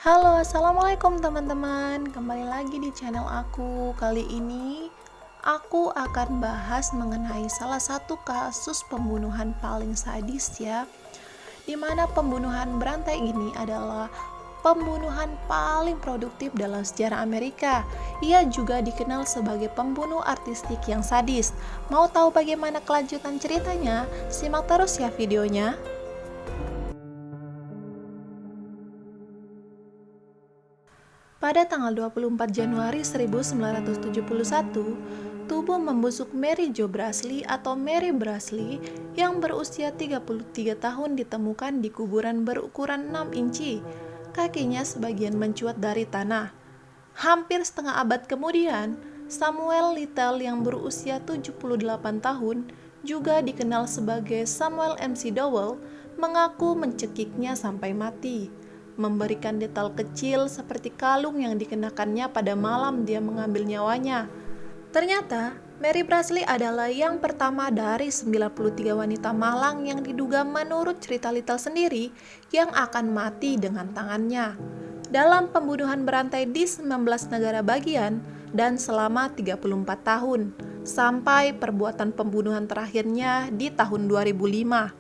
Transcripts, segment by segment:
Halo, assalamualaikum teman-teman. Kembali lagi di channel aku. Kali ini aku akan bahas mengenai salah satu kasus pembunuhan paling sadis ya. Dimana pembunuhan berantai ini adalah pembunuhan paling produktif dalam sejarah Amerika. Ia juga dikenal sebagai pembunuh artistik yang sadis. Mau tahu bagaimana kelanjutan ceritanya? Simak terus ya videonya. Pada tanggal 24 Januari 1971, tubuh membusuk Mary Jo Brasley atau Mary Brasley yang berusia 33 tahun ditemukan di kuburan berukuran 6 inci. Kakinya sebagian mencuat dari tanah. Hampir setengah abad kemudian, Samuel Little yang berusia 78 tahun, juga dikenal sebagai Samuel MC Dowell, mengaku mencekiknya sampai mati, memberikan detail kecil seperti kalung yang dikenakannya pada malam dia mengambil nyawanya. Ternyata, Mary Brasley adalah yang pertama dari 93 wanita malang yang diduga menurut cerita Little sendiri yang akan mati dengan tangannya dalam pembunuhan berantai di 19 negara bagian dan selama 34 tahun, sampai perbuatan pembunuhan terakhirnya di tahun 2005.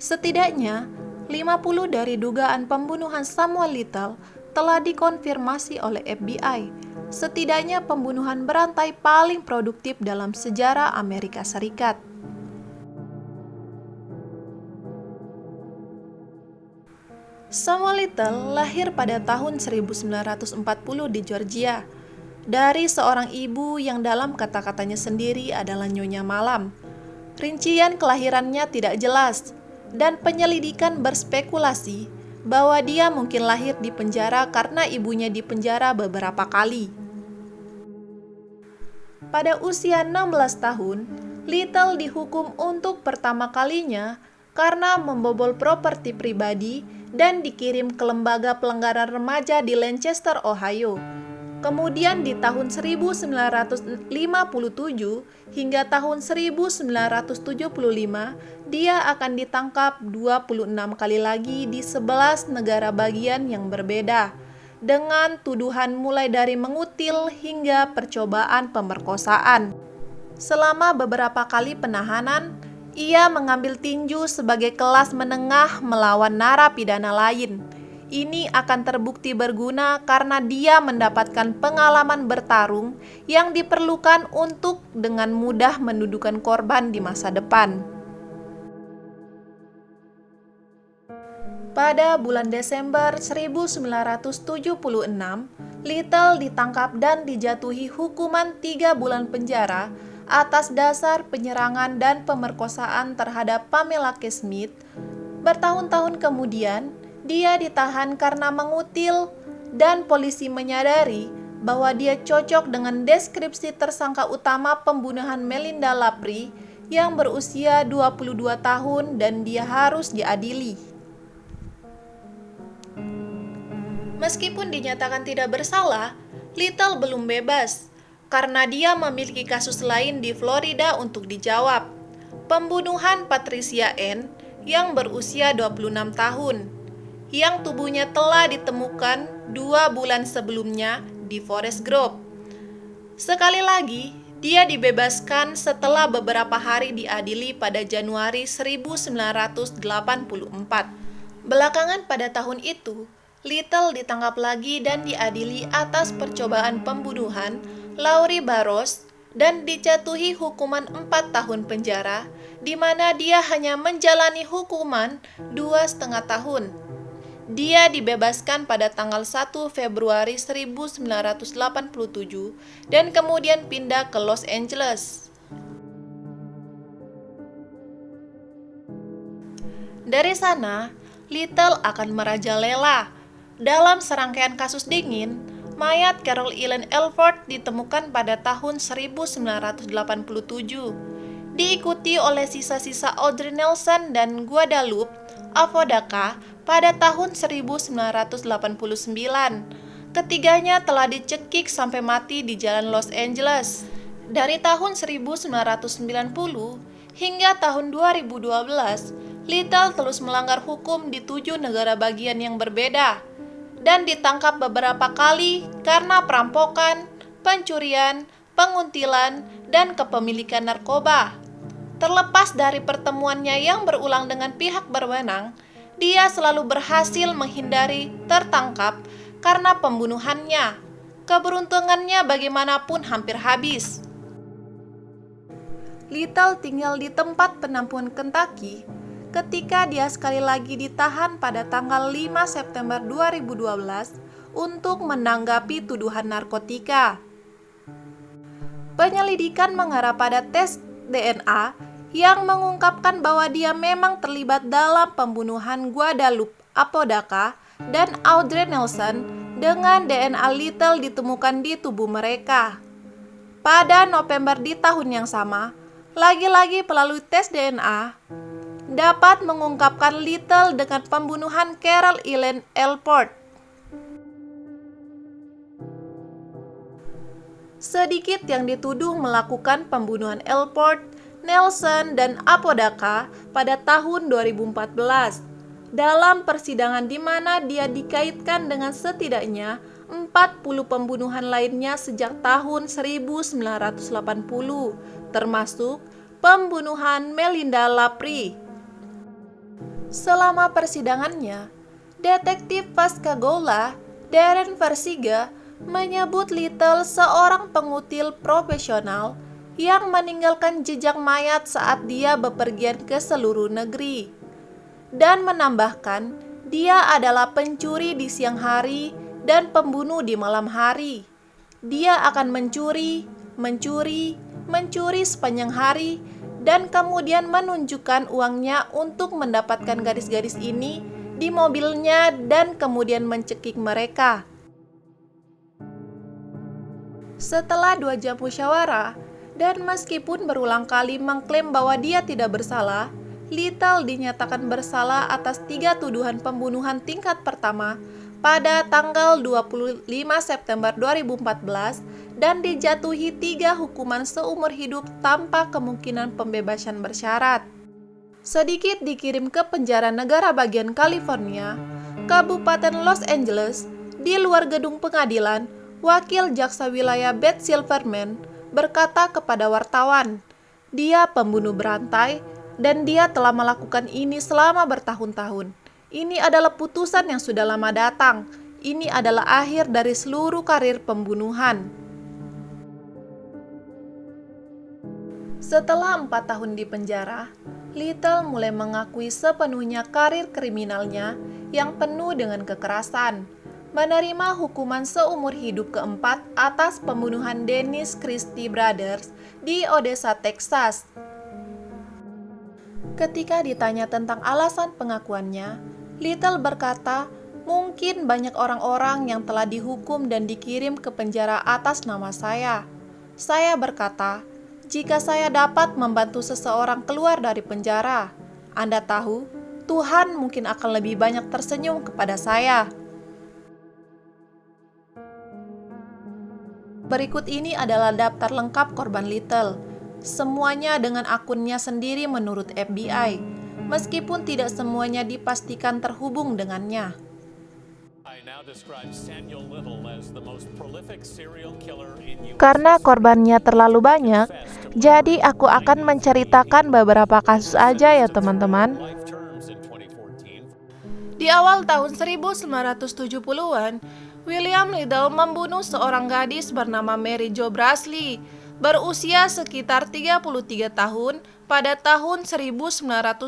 Setidaknya, 50 dari dugaan pembunuhan Samuel Little telah dikonfirmasi oleh FBI. Setidaknya pembunuhan berantai paling produktif dalam sejarah Amerika Serikat. Samuel Little lahir pada tahun 1940 di Georgia dari seorang ibu yang dalam kata-katanya sendiri adalah nyonya malam. Rincian kelahirannya tidak jelas, dan penyelidikan berspekulasi bahwa dia mungkin lahir di penjara karena ibunya dipenjara beberapa kali. Pada usia 16 tahun, Little dihukum untuk pertama kalinya karena membobol properti pribadi dan dikirim ke lembaga pelanggaran remaja di Lancaster, Ohio. Kemudian di tahun 1957 hingga tahun 1975, dia akan ditangkap 26 kali lagi di 11 negara bagian yang berbeda, dengan tuduhan mulai dari mengutil hingga percobaan pemerkosaan. Selama beberapa kali penahanan, ia mengambil tinju sebagai kelas menengah melawan narapidana lain. Ini akan terbukti berguna karena dia mendapatkan pengalaman bertarung yang diperlukan untuk dengan mudah mendudukan korban di masa depan. Pada bulan Desember 1976, Little ditangkap dan dijatuhi hukuman 3 bulan penjara atas dasar penyerangan dan pemerkosaan terhadap Pamela K. Smith. Bertahun-tahun kemudian, dia ditahan karena mengutil dan polisi menyadari bahwa dia cocok dengan deskripsi tersangka utama pembunuhan Melinda Lapri yang berusia 22 tahun dan dia harus diadili. Meskipun dinyatakan tidak bersalah, Little belum bebas karena dia memiliki kasus lain di Florida untuk dijawab. Pembunuhan Patricia Ann yang berusia 26 tahun, yang tubuhnya telah ditemukan 2 bulan sebelumnya di Forest Grove. Sekali lagi, dia dibebaskan setelah beberapa hari diadili pada Januari 1984. Belakangan pada tahun itu, Little ditangkap lagi dan diadili atas percobaan pembunuhan Laurie Barros dan dijatuhi hukuman 4 tahun penjara, di mana dia hanya menjalani hukuman 2,5 tahun. Dia dibebaskan pada tanggal 1 Februari 1987 dan kemudian pindah ke Los Angeles. Dari sana, Little akan merajalela. Dalam serangkaian kasus dingin, mayat Carol Ellen Elford ditemukan pada tahun 1987, diikuti oleh sisa-sisa Audrey Nelson dan Guadalupe Apodaca pada tahun 1989. Ketiganya telah dicekik sampai mati di jalan Los Angeles. Dari tahun 1990 hingga tahun 2012, Little terus melanggar hukum di 7 negara bagian yang berbeda. dan ditangkap beberapa kali karena perampokan, pencurian, penguntilan, dan kepemilikan narkoba. Terlepas dari pertemuannya yang berulang dengan pihak berwenang, dia selalu berhasil menghindari tertangkap karena pembunuhannya. Keberuntungannya bagaimanapun hampir habis. Little tinggal di tempat penampungan Kentucky ketika dia sekali lagi ditahan pada tanggal 5 September 2012 untuk menanggapi tuduhan narkotika. Penyelidikan mengarah pada tes DNA yang mengungkapkan bahwa dia memang terlibat dalam pembunuhan Guadalupe Apodaca dan Audrey Nelson dengan DNA Little ditemukan di tubuh mereka. Pada November di tahun yang sama, lagi-lagi melalui tes DNA dapat mengungkapkan Little dengan pembunuhan Carol Elaine Elport. Sedikit yang dituduh melakukan pembunuhan Elport, Nelson, dan Apodaca pada tahun 2014 dalam persidangan di mana dia dikaitkan dengan setidaknya 40 pembunuhan lainnya sejak tahun 1980, termasuk pembunuhan Melinda Lapri. Selama persidangannya, detektif Pascagoula, Darren Versiga, menyebut Little seorang pengutil profesional yang meninggalkan jejak mayat saat dia bepergian ke seluruh negeri, dan menambahkan dia adalah pencuri di siang hari dan pembunuh di malam hari. Dia akan mencuri sepanjang hari dan kemudian menunjukkan uangnya untuk mendapatkan gadis-gadis ini di mobilnya dan kemudian mencekik mereka. Setelah 2 jam musyawarah, dan meskipun berulang kali mengklaim bahwa dia tidak bersalah, Little dinyatakan bersalah atas 3 tuduhan pembunuhan tingkat pertama pada tanggal 25 September 2014 dan dijatuhi 3 hukuman seumur hidup tanpa kemungkinan pembebasan bersyarat. Sedikit dikirim ke penjara negara bagian California, Kabupaten Los Angeles, di luar gedung pengadilan, Wakil Jaksa Wilayah Beth Silverman berkata kepada wartawan, dia pembunuh berantai dan dia telah melakukan ini selama bertahun-tahun. Ini adalah putusan yang sudah lama datang. Ini adalah akhir dari seluruh karir pembunuhan. Setelah 4 tahun di penjara, Little mulai mengakui sepenuhnya karir kriminalnya yang penuh dengan kekerasan. Menerima hukuman seumur hidup keempat atas pembunuhan Dennis Christie Brothers di Odessa, Texas. Ketika ditanya tentang alasan pengakuannya, Little berkata, mungkin banyak orang-orang yang telah dihukum dan dikirim ke penjara atas nama saya. Saya berkata, jika saya dapat membantu seseorang keluar dari penjara, Anda tahu, Tuhan mungkin akan lebih banyak tersenyum kepada saya. Berikut ini adalah daftar lengkap korban Little. Semuanya dengan akunnya sendiri menurut FBI, meskipun tidak semuanya dipastikan terhubung dengannya. Karena korbannya terlalu banyak, jadi aku akan menceritakan beberapa kasus aja ya teman-teman. Di awal tahun 1970-an, William Little membunuh seorang gadis bernama Mary Jo Brasley, berusia sekitar 33 tahun pada tahun 1971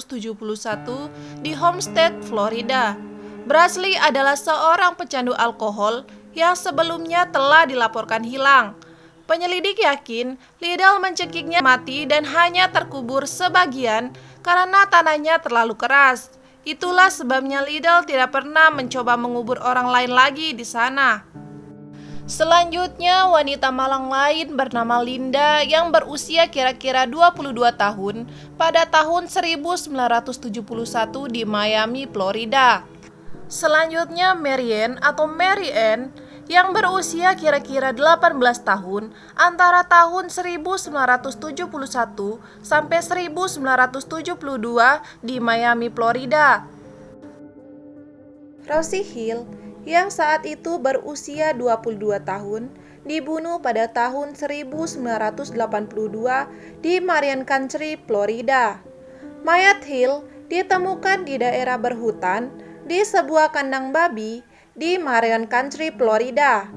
di Homestead, Florida. Brasley adalah seorang pecandu alkohol yang sebelumnya telah dilaporkan hilang. Penyelidik yakin Little mencekiknya mati dan hanya terkubur sebagian karena tanahnya terlalu keras. Itulah sebabnya Little tidak pernah mencoba mengubur orang lain lagi di sana. Selanjutnya, wanita malang lain bernama Linda yang berusia kira-kira 22 tahun pada tahun 1971 di Miami, Florida. Selanjutnya, Marianne atau Mary Ann yang berusia kira-kira 18 tahun antara tahun 1971 sampai 1972 di Miami, Florida. Rosie Hill yang saat itu berusia 22 tahun, dibunuh pada tahun 1982 di Marion County, Florida. Mayat Hill ditemukan di daerah berhutan di sebuah kandang babi di Marion County, Florida.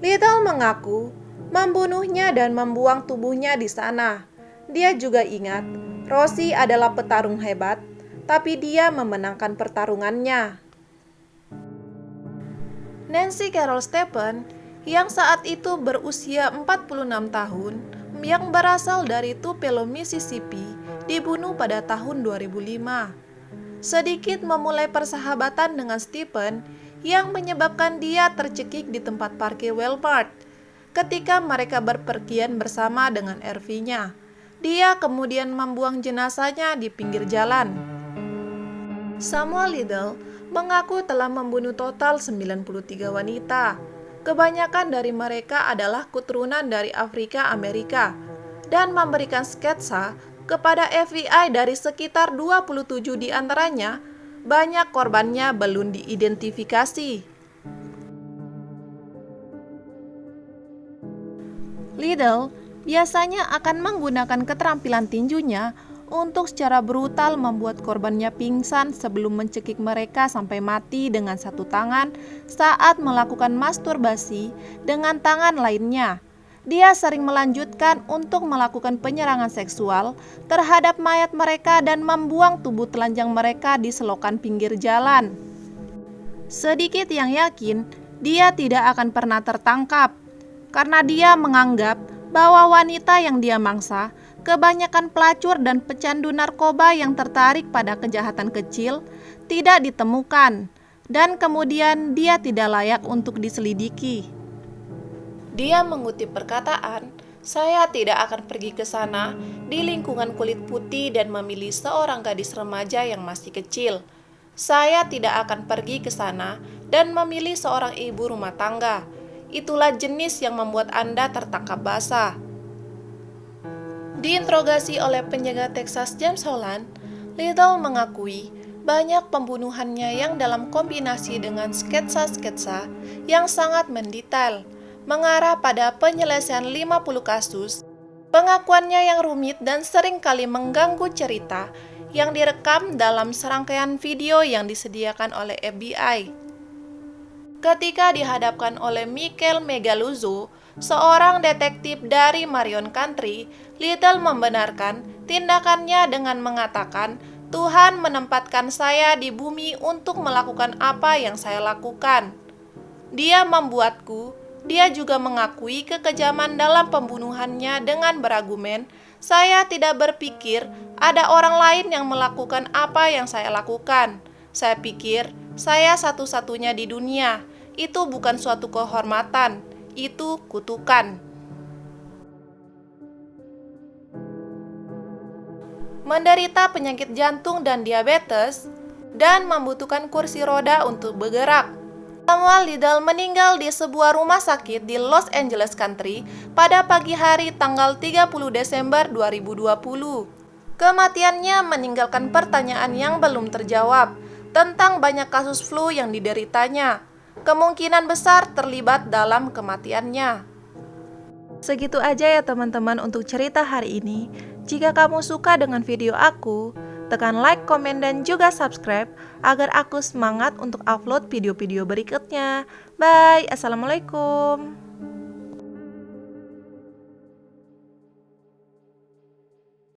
Little mengaku membunuhnya dan membuang tubuhnya di sana. Dia juga ingat, Rosie adalah petarung hebat, tapi dia memenangkan pertarungannya. Nancy Carol Stephen, yang saat itu berusia 46 tahun, yang berasal dari Tupelo, Mississippi, dibunuh pada tahun 2005. Sedikit memulai persahabatan dengan Stephen, yang menyebabkan dia tercekik di tempat parkir Walmart. Ketika mereka berpergian bersama dengan RV-nya, dia kemudian membuang jenazahnya di pinggir jalan. Samuel Liddell mengaku telah membunuh total 93 wanita. Kebanyakan dari mereka adalah keturunan dari Afrika Amerika dan memberikan sketsa kepada FBI dari sekitar 27 di antaranya. Banyak korbannya belum diidentifikasi. Liddell biasanya akan menggunakan keterampilan tinjunya untuk secara brutal membuat korbannya pingsan sebelum mencekik mereka sampai mati dengan satu tangan saat melakukan masturbasi dengan tangan lainnya. Dia sering melanjutkan untuk melakukan penyerangan seksual terhadap mayat mereka dan membuang tubuh telanjang mereka di selokan pinggir jalan. Sedikit yang yakin, dia tidak akan pernah tertangkap karena dia menganggap bahwa wanita yang dia mangsa kebanyakan pelacur dan pecandu narkoba yang tertarik pada kejahatan kecil tidak ditemukan, dan kemudian dia tidak layak untuk diselidiki. Dia mengutip perkataan, "Saya tidak akan pergi ke sana di lingkungan kulit putih dan memilih seorang gadis remaja yang masih kecil. Saya tidak akan pergi ke sana dan memilih seorang ibu rumah tangga. Itulah jenis yang membuat Anda tertangkap basah." Diinterogasi oleh penjaga Texas James Holland, Liddell mengakui banyak pembunuhannya yang dalam kombinasi dengan sketsa-sketsa yang sangat mendetail, mengarah pada penyelesaian 50 kasus. Pengakuannya yang rumit dan seringkali mengganggu cerita yang direkam dalam serangkaian video yang disediakan oleh FBI. Ketika dihadapkan oleh Michael Megaluzzo, seorang detektif dari Marion County, Liddell membenarkan tindakannya dengan mengatakan, "Tuhan menempatkan saya di bumi untuk melakukan apa yang saya lakukan. Dia membuatku." Dia juga mengakui kekejaman dalam pembunuhannya dengan berargumen, "Saya tidak berpikir ada orang lain yang melakukan apa yang saya lakukan. Saya pikir saya satu-satunya di dunia. Itu bukan suatu kehormatan, itu kutukan." Menderita penyakit jantung dan diabetes, dan membutuhkan kursi roda untuk bergerak, Samuel Liddell meninggal di sebuah rumah sakit di Los Angeles County pada pagi hari tanggal 30 Desember 2020. Kematiannya meninggalkan pertanyaan yang belum terjawab tentang banyak kasus flu yang dideritanya. Kemungkinan besar terlibat dalam kematiannya. Segitu aja ya teman-teman untuk cerita hari ini. Jika kamu suka dengan video aku, tekan like, komen, dan juga subscribe agar aku semangat untuk upload video-video berikutnya. Bye, assalamualaikum.